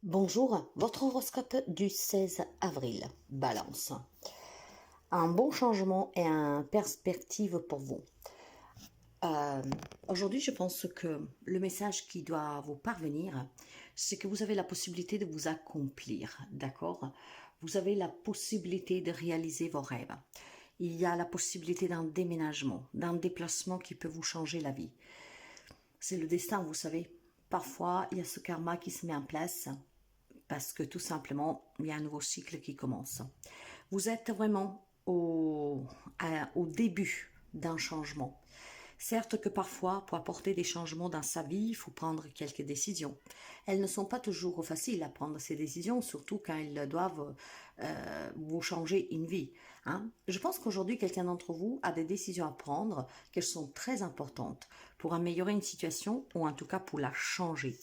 Bonjour, votre horoscope du 16 avril, Balance. Un bon changement et une perspective pour vous. Euh, Aujourd'hui, je pense que le message qui doit vous parvenir, c'est que vous avez la possibilité de vous accomplir, d'accord? Vous avez la possibilité de réaliser vos rêves. Il y a la possibilité d'un déménagement, d'un déplacement qui peut vous changer la vie. C'est le destin, vous savez. Parfois, il y a ce karma qui se met en place parce que tout simplement, il y a un nouveau cycle qui commence. Vous êtes vraiment au début d'un changement. Certes que parfois, pour apporter des changements dans sa vie, il faut prendre quelques décisions. Elles ne sont pas toujours faciles à prendre ces décisions, surtout quand elles doivent vous changer une vie. Hein. Je pense qu'aujourd'hui, quelqu'un d'entre vous a des décisions à prendre, qu'elles sont très importantes pour améliorer une situation ou en tout cas pour la changer.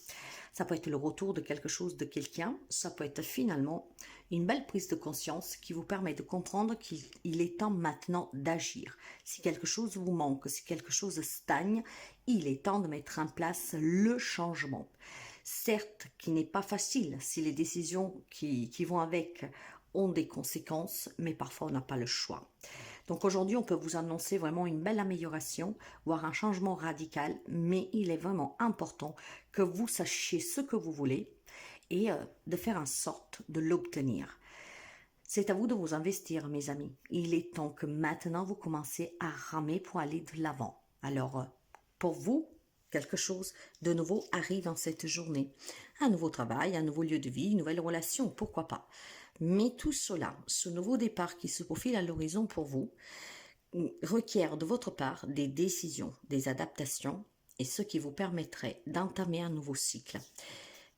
Ça peut être le retour de quelque chose de quelqu'un, ça peut être finalement une belle prise de conscience qui vous permet de comprendre qu'il est temps maintenant d'agir. Si quelque chose vous manque, si quelque chose stagne, il est temps de mettre en place le changement. Certes, qui n'est pas facile si les décisions qui vont avec ont des conséquences, mais parfois on n'a pas le choix. Donc aujourd'hui, on peut vous annoncer vraiment une belle amélioration, voire un changement radical, mais il est vraiment important que vous sachiez ce que vous voulez et de faire en sorte de l'obtenir. C'est à vous de vous investir, mes amis. Il est temps que maintenant vous commencez à ramer pour aller de l'avant. Alors, pour vous, quelque chose de nouveau arrive en cette journée. Un nouveau travail, un nouveau lieu de vie, une nouvelle relation, pourquoi pas. Mais tout cela, ce nouveau départ qui se profile à l'horizon pour vous, requiert de votre part des décisions, des adaptations et ce qui vous permettrait d'entamer un nouveau cycle.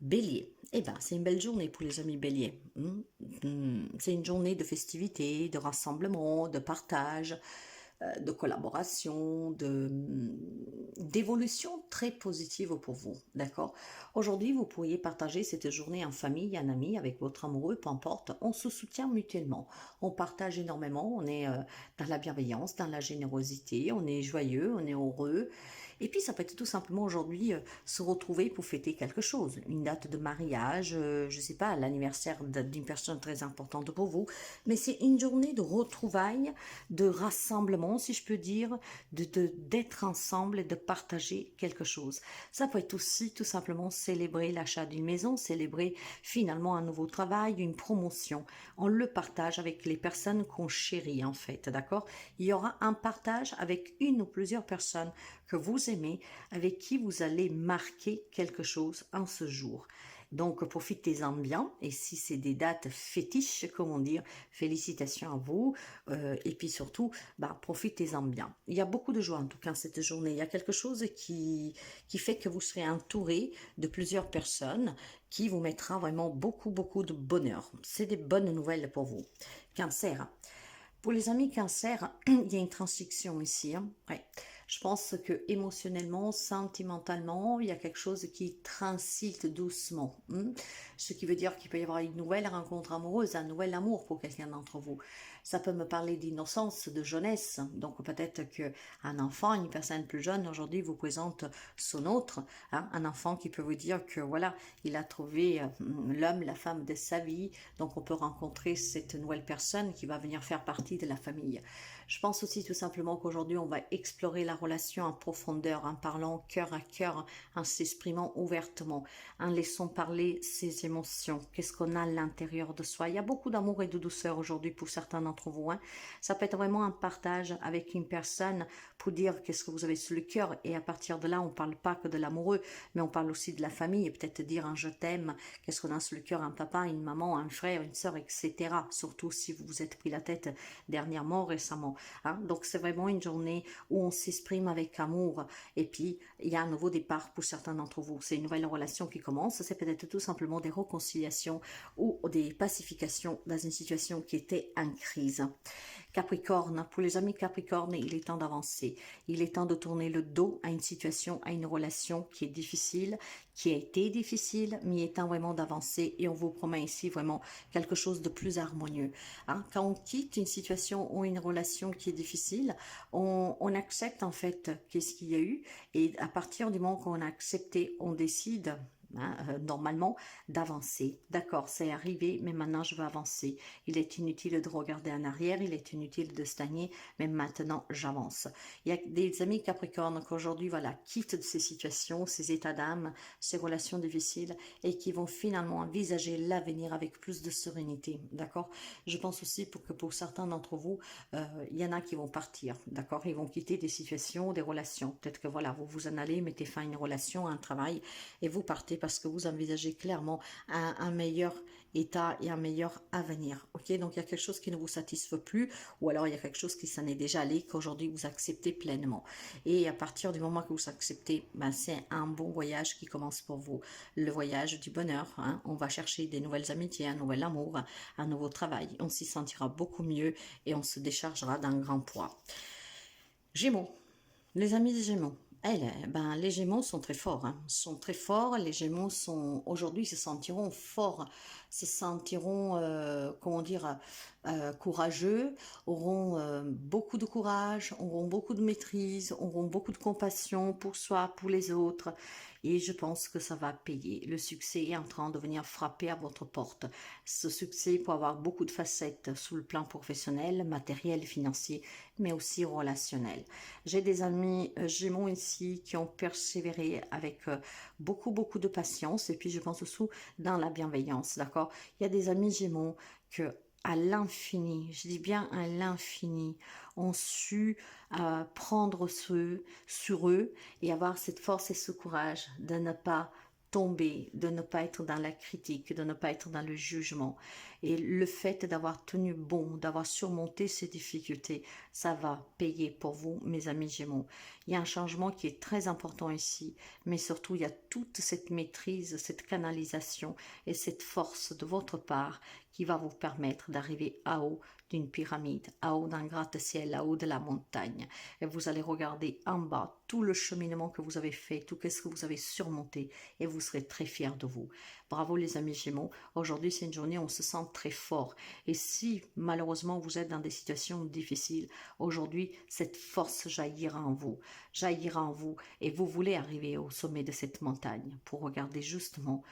Bélier, eh ben, c'est une belle journée pour les amis béliers. C'est une journée de festivité, de rassemblement, de partage, de collaboration, d'évolution très positive pour vous, d'accord? Aujourd'hui, vous pourriez partager cette journée en famille, en ami, avec votre amoureux, peu importe. On se soutient mutuellement. On partage énormément, on est dans la bienveillance, dans la générosité, on est joyeux, on est heureux. Et puis, ça peut être tout simplement aujourd'hui se retrouver pour fêter quelque chose, une date de mariage, je sais pas, l'anniversaire d'une personne très importante pour vous. Mais c'est une journée de retrouvailles, de rassemblement, si je peux dire, d'être ensemble et de partager quelque chose. Ça peut être aussi tout simplement célébrer l'achat d'une maison, célébrer finalement un nouveau travail, une promotion. On le partage avec les personnes qu'on chérit en fait, d'accord? Il y aura un partage avec une ou plusieurs personnes que vous aimez, avec qui vous allez marquer quelque chose en ce jour. Donc, profitez-en bien. Et si c'est des dates fétiches, comment dire, félicitations à vous. Et puis surtout, profitez-en bien. Il y a beaucoup de joie en tout cas cette journée. Il y a quelque chose qui fait que vous serez entouré de plusieurs personnes qui vous mettra vraiment beaucoup, beaucoup de bonheur. C'est des bonnes nouvelles pour vous. Cancer. Pour les amis cancer, il y a une transition ici. Hein. Ouais. Je pense que émotionnellement, sentimentalement, il y a quelque chose qui transite doucement. Ce qui veut dire qu'il peut y avoir une nouvelle rencontre amoureuse, un nouvel amour pour quelqu'un d'entre vous. Ça peut me parler d'innocence, de jeunesse. Donc peut-être qu'un enfant, une personne plus jeune aujourd'hui vous présente son autre. Hein, un enfant qui peut vous dire que voilà, il a trouvé l'homme, la femme de sa vie. Donc on peut rencontrer cette nouvelle personne qui va venir faire partie de la famille. Je pense aussi tout simplement qu'aujourd'hui on va explorer la relation en profondeur, en parlant cœur à cœur, en s'exprimant ouvertement, en laissant parler ses émotions. Qu'est-ce qu'on a à l'intérieur de soi? Il y a beaucoup d'amour et de douceur aujourd'hui pour certains d'entre vous. Hein. Ça peut être vraiment un partage avec une personne pour dire qu'est-ce que vous avez sur le cœur. Et à partir de là, on ne parle pas que de l'amoureux, mais on parle aussi de la famille. Et peut-être dire un je t'aime, qu'est-ce qu'on a sur le cœur, un papa, une maman, un frère, une sœur, etc. Surtout si vous vous êtes pris la tête dernièrement, récemment. Hein. Donc c'est vraiment une journée où on s'exprime avec amour et puis il y a un nouveau départ pour certains d'entre vous. C'est une nouvelle relation qui commence, c'est peut-être tout simplement des réconciliations ou des pacifications dans une situation qui était en crise. Capricorne, pour les amis Capricorne, il est temps d'avancer. Il est temps de tourner le dos à une situation, à une relation qui est difficile, qui a été difficile, mais il est temps vraiment d'avancer et on vous promet ici vraiment quelque chose de plus harmonieux. Hein? Quand on quitte une situation ou une relation qui est difficile, on accepte en fait qu'est-ce qu'il y a eu et à partir du moment qu'on a accepté, on décide hein, normalement, d'avancer. D'accord, c'est arrivé, mais maintenant je veux avancer. Il est inutile de regarder en arrière, il est inutile de stagner, mais maintenant j'avance. Il y a des amis Capricorne qu'aujourd'hui, voilà, quittent ces situations, ces états d'âme, ces relations difficiles et qui vont finalement envisager l'avenir avec plus de sérénité. D'accord. Je pense aussi que pour certains d'entre vous, il y en a qui vont partir. D'accord. Ils vont quitter des situations, des relations. Peut-être que voilà, vous vous en allez, mettez fin à une relation, à un travail et vous partez parce que vous envisagez clairement un meilleur état et un meilleur avenir. Ok, donc il y a quelque chose qui ne vous satisfait plus, ou alors il y a quelque chose qui s'en est déjà allé, qu'aujourd'hui vous acceptez pleinement. Et à partir du moment que vous acceptez, ben, c'est un bon voyage qui commence pour vous. Le voyage du bonheur, hein. On va chercher des nouvelles amitiés, un nouvel amour, un nouveau travail. On s'y sentira beaucoup mieux et on se déchargera d'un grand poids. Gémeaux. Les amis des Gémeaux. Ben, les Gémeaux sont très forts, hein, sont très forts. Les Gémeaux sont aujourd'hui se sentiront forts, se sentiront, comment dire, courageux, auront beaucoup de courage, auront beaucoup de maîtrise, auront beaucoup de compassion pour soi, pour les autres. Et je pense que ça va payer. Le succès est en train de venir frapper à votre porte. Ce succès peut avoir beaucoup de facettes sous le plan professionnel, matériel, financier, mais aussi relationnel. J'ai des amis Gémeaux ici qui ont persévéré avec beaucoup de patience et puis je pense aussi dans la bienveillance, d'accord. Il y a des amis Gémeaux que à l'infini, je dis bien à l'infini, ont su prendre sur eux et avoir cette force et ce courage de ne pas tomber, de ne pas être dans la critique, de ne pas être dans le jugement. Et le fait d'avoir tenu bon, d'avoir surmonté ces difficultés, ça va payer pour vous, mes amis Gémeaux. Il y a un changement qui est très important ici, mais surtout il y a toute cette maîtrise, cette canalisation et cette force de votre part qui va vous permettre d'arriver à haut d'une pyramide, à haut d'un gratte-ciel, à haut de la montagne. Et vous allez regarder en bas tout le cheminement que vous avez fait, tout ce que vous avez surmonté, et vous serez très fiers de vous. Bravo les amis Gémeaux. Aujourd'hui, c'est une journée où on se sent très fort. Et si malheureusement vous êtes dans des situations difficiles, aujourd'hui, cette force jaillira en vous, et vous voulez arriver au sommet de cette montagne pour regarder justement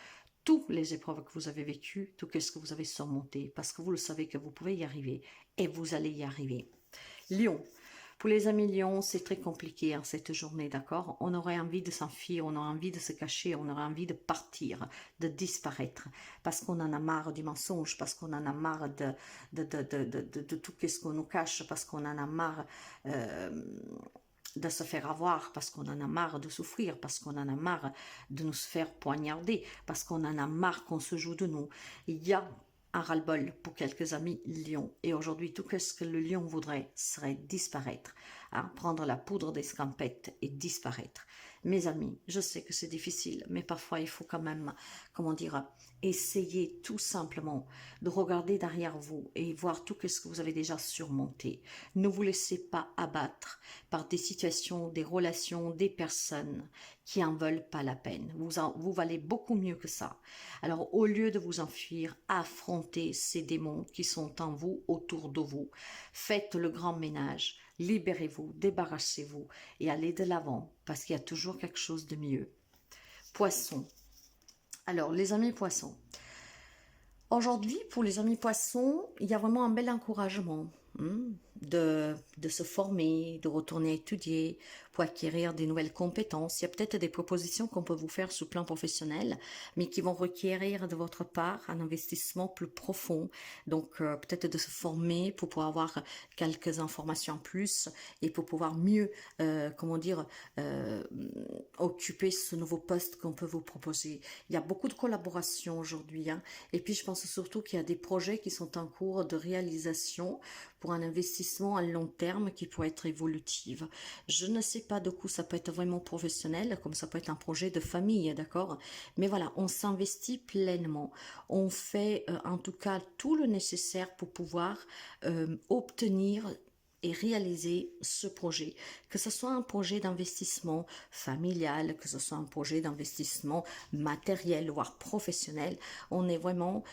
toutes les épreuves que vous avez vécues, tout ce que vous avez surmonté, parce que vous le savez que vous pouvez y arriver et vous allez y arriver. Lion. Pour les amis Lion, c'est très compliqué hein, cette journée, d'accord. On aurait envie de s'enfuir, on aurait envie de se cacher, on aurait envie de partir, de disparaître, parce qu'on en a marre du mensonge, parce qu'on en a marre de tout ce qu'on nous cache, parce qu'on en a marre de se faire avoir, parce qu'on en a marre de souffrir, parce qu'on en a marre de nous faire poignarder, parce qu'on en a marre qu'on se joue de nous. Il y a un ras-le-bol pour quelques amis lions. Et aujourd'hui, tout ce que le lion voudrait serait disparaître, hein, prendre la poudre d'escampette et disparaître. Mes amis, je sais que c'est difficile, mais parfois il faut quand même, comment dire, essayer tout simplement de regarder derrière vous et voir tout ce que vous avez déjà surmonté. Ne vous laissez pas abattre par des situations, des relations, des personnes qui en veulent pas la peine. Vous valez beaucoup mieux que ça. Alors, au lieu de vous enfuir, affrontez ces démons qui sont en vous, autour de vous. Faites le grand ménage. Libérez-vous, débarrassez-vous et allez de l'avant parce qu'il y a toujours quelque chose de mieux. Poisson. Alors, les amis poissons. Aujourd'hui, pour les amis poissons, il y a vraiment un bel encouragement de se former, de retourner étudier pour acquérir des nouvelles compétences. Il y a peut-être des propositions qu'on peut vous faire sur le plan professionnel, mais qui vont requérir de votre part un investissement plus profond. Donc, peut-être de se former pour pouvoir avoir quelques informations en plus et pour pouvoir mieux, comment dire, occuper ce nouveau poste qu'on peut vous proposer. Il y a beaucoup de collaborations aujourd'hui, hein, et puis je pense surtout qu'il y a des projets qui sont en cours de réalisation pour un investissement à long terme qui pourrait être évolutif. Je ne sais pas de coup ça peut être vraiment professionnel, comme ça peut être un projet de famille, d'accord? Mais voilà, on s'investit pleinement. On fait en tout cas tout le nécessaire pour pouvoir obtenir et réaliser ce projet, que ce soit un projet d'investissement familial, que ce soit un projet d'investissement matériel, voire professionnel, on est vraiment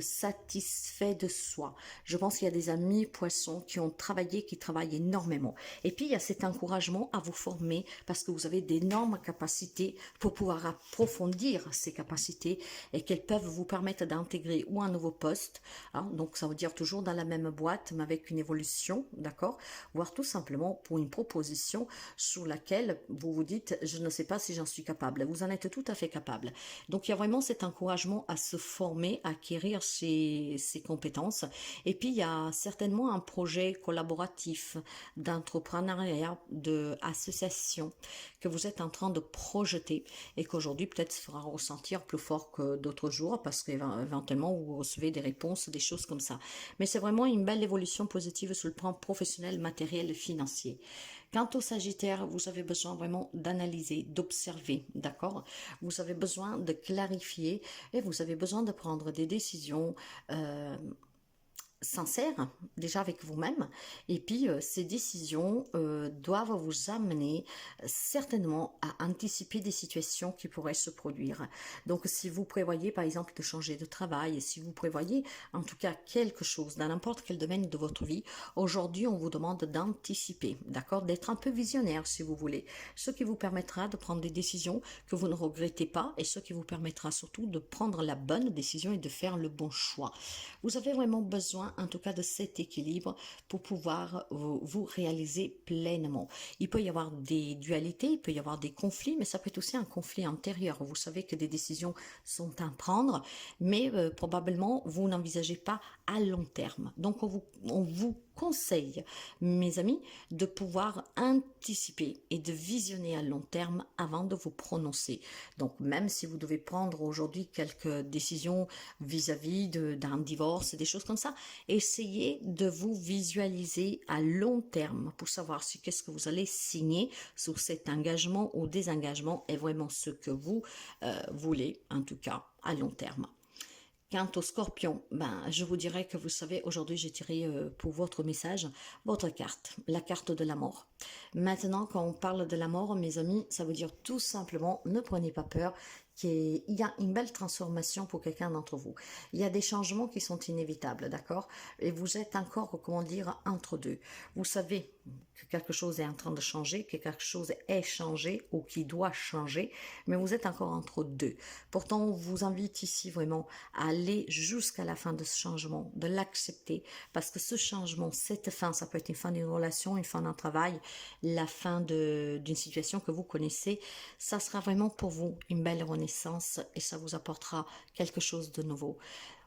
satisfait de soi. Je pense qu'il y a des amis poissons qui ont travaillé, qui travaillent énormément. Et puis, il y a cet encouragement à vous former parce que vous avez d'énormes capacités pour pouvoir approfondir ces capacités et qu'elles peuvent vous permettre d'intégrer ou un nouveau poste, hein, donc ça veut dire toujours dans la même boîte, mais avec une évolution, d'accord, voire tout simplement pour une proposition sur laquelle vous vous dites, je ne sais pas si j'en suis capable. Vous en êtes tout à fait capable. Donc, il y a vraiment cet encouragement à se former, à acquérir ces compétences. Et puis, il y a certainement un projet collaboratif d'entrepreneuriat, d'association que vous êtes en train de projeter et qu'aujourd'hui, peut-être, se fera ressentir plus fort que d'autres jours parce qu'éventuellement, vous recevez des réponses, des choses comme ça. Mais c'est vraiment une belle évolution positive sur le plan professionnel, matériel et financier. Quant au Sagittaire, vous avez besoin vraiment d'analyser, d'observer, d'accord? Vous avez besoin de clarifier et vous avez besoin de prendre des décisions sincère déjà avec vous-même et puis ces décisions doivent vous amener certainement à anticiper des situations qui pourraient se produire. Donc si vous prévoyez par exemple de changer de travail et si vous prévoyez en tout cas quelque chose dans n'importe quel domaine de votre vie, aujourd'hui on vous demande d'anticiper, d'accord, d'être un peu visionnaire si vous voulez, ce qui vous permettra de prendre des décisions que vous ne regrettez pas et ce qui vous permettra surtout de prendre la bonne décision et de faire le bon choix. Vous avez vraiment besoin en tout cas de cet équilibre pour pouvoir vous réaliser pleinement. Il peut y avoir des dualités, il peut y avoir des conflits, mais ça peut être aussi un conflit intérieur. Vous savez que des décisions sont à prendre, mais probablement vous n'envisagez pas à long terme. Donc on vous conseille, mes amis, de pouvoir anticiper et de visionner à long terme avant de vous prononcer. Donc même si vous devez prendre aujourd'hui quelques décisions vis-à-vis d'un divorce, des choses comme ça, essayez de vous visualiser à long terme pour savoir si qu'est-ce que vous allez signer sur cet engagement ou désengagement est vraiment ce que vous voulez, en tout cas à long terme. Quant au Scorpion, je vous dirais que vous savez, aujourd'hui j'ai tiré pour votre message, votre carte, la carte de la mort. Maintenant, quand on parle de la mort, mes amis, ça veut dire tout simplement, ne prenez pas peur, qu'il y a une belle transformation pour quelqu'un d'entre vous. Il y a des changements qui sont inévitables, d'accord? Et vous êtes encore, comment dire, entre deux. Vous savez que quelque chose est en train de changer, que quelque chose est changé ou qui doit changer, mais vous êtes encore entre deux. Pourtant, on vous invite ici vraiment à aller jusqu'à la fin de ce changement, de l'accepter, parce que ce changement, cette fin, ça peut être une fin d'une relation, une fin d'un travail, la fin d'une situation que vous connaissez, ça sera vraiment pour vous une belle renaissance et ça vous apportera quelque chose de nouveau.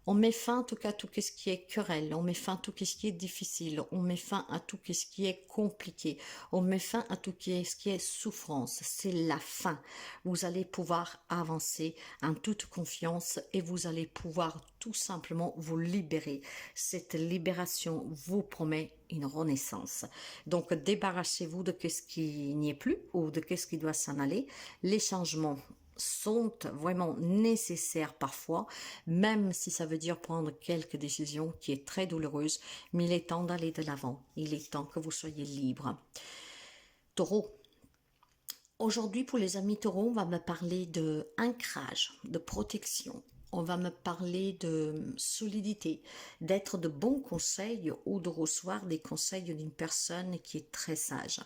On met fin en tout cas à tout ce qui est querelle, on met fin à tout ce qui est difficile, on met fin à tout ce qui est compliqué, on met fin à tout ce qui est souffrance. C'est la fin. Vous allez pouvoir avancer en toute confiance et vous allez pouvoir tout simplement vous libérer. Cette libération vous promet une renaissance. Donc débarrassez-vous de ce qui n'y est plus ou de ce qui doit s'en aller. Les changements sont vraiment nécessaires parfois, même si ça veut dire prendre quelques décisions qui est très douloureuse, mais il est temps d'aller de l'avant, il est temps que vous soyez libre. Taureau, aujourd'hui pour les amis taureaux, on va me parler de ancrage, de protection. On va me parler de solidité, d'être de bons conseils ou de recevoir des conseils d'une personne qui est très sage.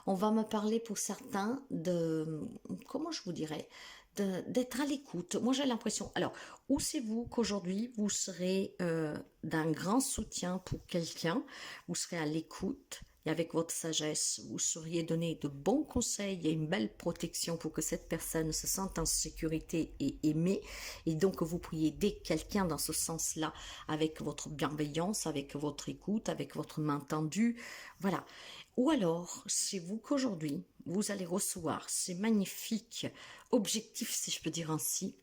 On va me parler pour certains de, comment je vous dirais, d'être à l'écoute. Moi j'ai l'impression, alors, où c'est vous qu'aujourd'hui vous serez d'un grand soutien pour quelqu'un, vous serez à l'écoute, et avec votre sagesse, vous sauriez donner de bons conseils et une belle protection pour que cette personne se sente en sécurité et aimée. Et donc, vous pourriez aider quelqu'un dans ce sens-là avec votre bienveillance, avec votre écoute, avec votre main tendue. Voilà. Ou alors, c'est vous qu'aujourd'hui, vous allez recevoir, c'est magnifique, objectif si je peux dire ainsi,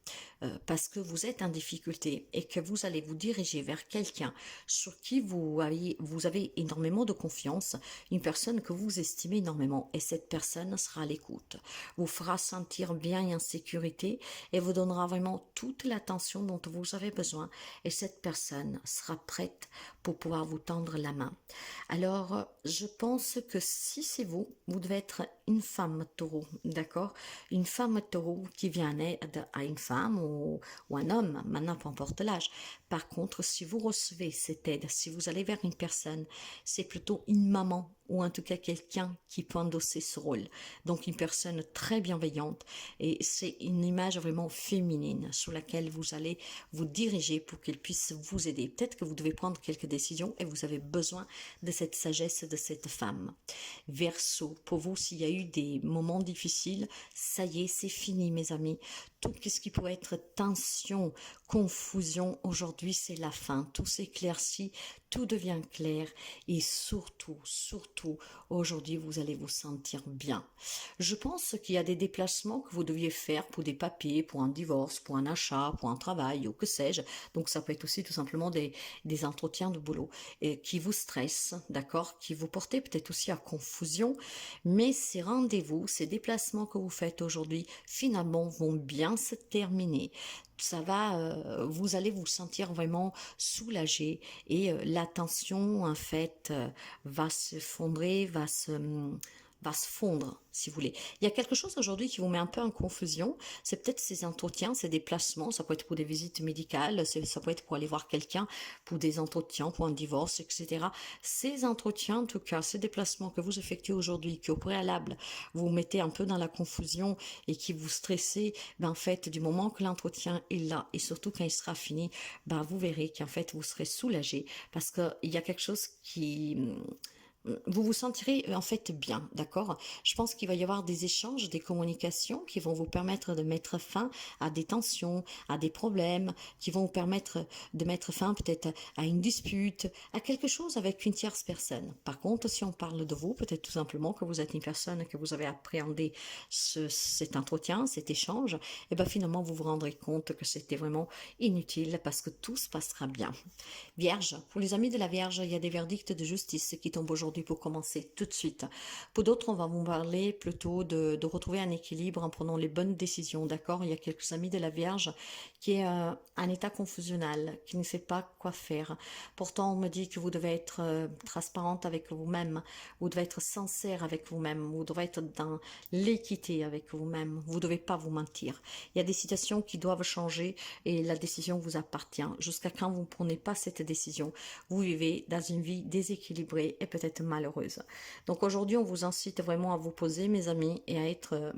parce que vous êtes en difficulté et que vous allez vous diriger vers quelqu'un sur qui vous avez énormément de confiance, une personne que vous estimez énormément et cette personne sera à l'écoute, vous fera sentir bien et en sécurité et vous donnera vraiment toute l'attention dont vous avez besoin et cette personne sera prête pour pouvoir vous tendre la main. Alors, je pense que si c'est vous, vous devez être une femme taureau, d'accord? Une femme taureau qui vient en aide à une femme ou un homme, maintenant peu importe l'âge. Par contre, si vous recevez cette aide, si vous allez vers une personne, c'est plutôt une maman ou en tout cas quelqu'un qui peut endosser ce rôle. Donc une personne très bienveillante et c'est une image vraiment féminine sur laquelle vous allez vous diriger pour qu'elle puisse vous aider. Peut-être que vous devez prendre quelques décisions et vous avez besoin de cette sagesse de cette femme. Verseau, pour vous, s'il y a eu des moments difficiles, ça y est, c'est fini mes amis. Tout ce qui peut être tension, confusion, aujourd'hui c'est la fin. Tout s'éclaircit, tout devient clair et surtout, aujourd'hui vous allez vous sentir bien. Je pense qu'il y a des déplacements que vous deviez faire pour des papiers, pour un divorce, pour un achat, pour un travail ou que sais-je. Donc ça peut être aussi tout simplement des entretiens de boulot qui vous stressent, d'accord, qui vous portent peut-être aussi à confusion, mais ces rendez-vous, ces déplacements que vous faites aujourd'hui, finalement vont bien se terminer. Ça va, vous allez vous sentir vraiment soulagé et la tension en fait va se fondrer, va se fondre, si vous voulez. Il y a quelque chose aujourd'hui qui vous met un peu en confusion, c'est peut-être ces entretiens, ces déplacements, ça peut être pour des visites médicales, ça peut être pour aller voir quelqu'un, pour des entretiens, pour un divorce, etc. Ces entretiens, en tout cas, ces déplacements que vous effectuez aujourd'hui, qui au préalable vous mettez un peu dans la confusion et qui vous stressez, ben en fait, du moment que l'entretien est là, et surtout quand il sera fini, ben vous verrez qu'en fait, vous serez soulagé, parce qu'il y a quelque chose qui vous vous sentirez en fait bien, d'accord? Je pense qu'il va y avoir des échanges, des communications qui vont vous permettre de mettre fin à des tensions, à des problèmes, qui vont vous permettre de mettre fin peut-être à une dispute, à quelque chose avec une tierce personne. Par contre, si on parle de vous, peut-être tout simplement que vous êtes une personne que vous avez appréhendé cet entretien, cet échange, et bien finalement vous vous rendrez compte que c'était vraiment inutile parce que tout se passera bien. Vierge, pour les amis de la Vierge, il y a des verdicts de justice qui tombent aujourd'hui pour commencer tout de suite. Pour d'autres, on va vous parler plutôt de retrouver un équilibre en prenant les bonnes décisions, d'accord? Il y a quelques amis de la Vierge qui est en état confusionnel, qui ne sait pas quoi faire. Pourtant, on me dit que vous devez être transparente avec vous-même, vous devez être sincère avec vous-même, vous devez être dans l'équité avec vous-même, vous ne devez pas vous mentir. Il y a des situations qui doivent changer et la décision vous appartient. Jusqu'à quand vous ne prenez pas cette décision, vous vivez dans une vie déséquilibrée et peut-être malheureuse. Donc aujourd'hui, on vous incite vraiment à vous poser, mes amis, et à être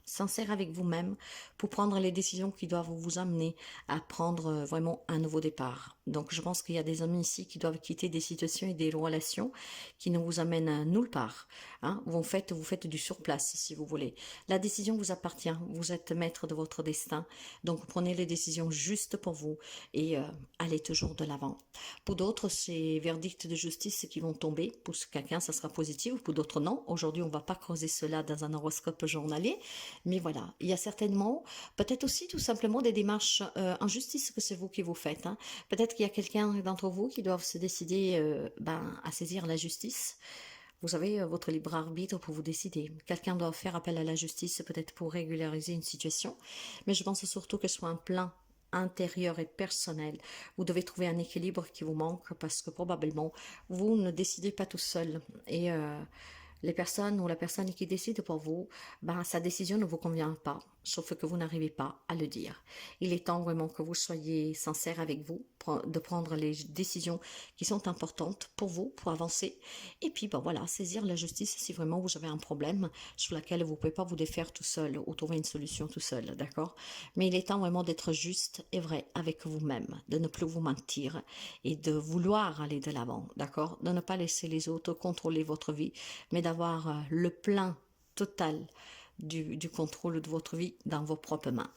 sincère avec vous-même pour prendre les décisions qui doivent vous amener à prendre vraiment un nouveau départ. Donc je pense qu'il y a des amis ici qui doivent quitter des situations et des relations qui ne vous amènent nulle part. Hein. Vous faites du surplace si vous voulez. La décision vous appartient, vous êtes maître de votre destin. Donc prenez les décisions justes pour vous et allez toujours de l'avant. Pour d'autres, c'est verdicts de justice qui vont tomber. Pour quelqu'un, ça sera positif, pour d'autres non. Aujourd'hui, on ne va pas creuser cela dans un horoscope journalier. Mais voilà, il y a certainement, peut-être aussi tout simplement des démarches en justice que c'est vous qui vous faites. Hein. Peut-être qu'il y a quelqu'un d'entre vous qui doit se décider à saisir la justice. Vous avez votre libre arbitre pour vous décider. Quelqu'un doit faire appel à la justice peut-être pour régulariser une situation. Mais je pense surtout que ce soit un plan intérieur et personnel. Vous devez trouver un équilibre qui vous manque parce que probablement vous ne décidez pas tout seul. Et les personnes ou la personne qui décide pour vous, sa décision ne vous convient pas, sauf que vous n'arrivez pas à le dire. Il est temps vraiment que vous soyez sincère avec vous, de prendre les décisions qui sont importantes pour vous, pour avancer. Et puis, voilà, saisir la justice si vraiment vous avez un problème sur lequel vous ne pouvez pas vous défaire tout seul ou trouver une solution tout seul, d'accord? Mais il est temps vraiment d'être juste et vrai avec vous-même, de ne plus vous mentir et de vouloir aller de l'avant, d'accord? De ne pas laisser les autres contrôler votre vie, mais d'avoir le plein total du contrôle de votre vie dans vos propres mains.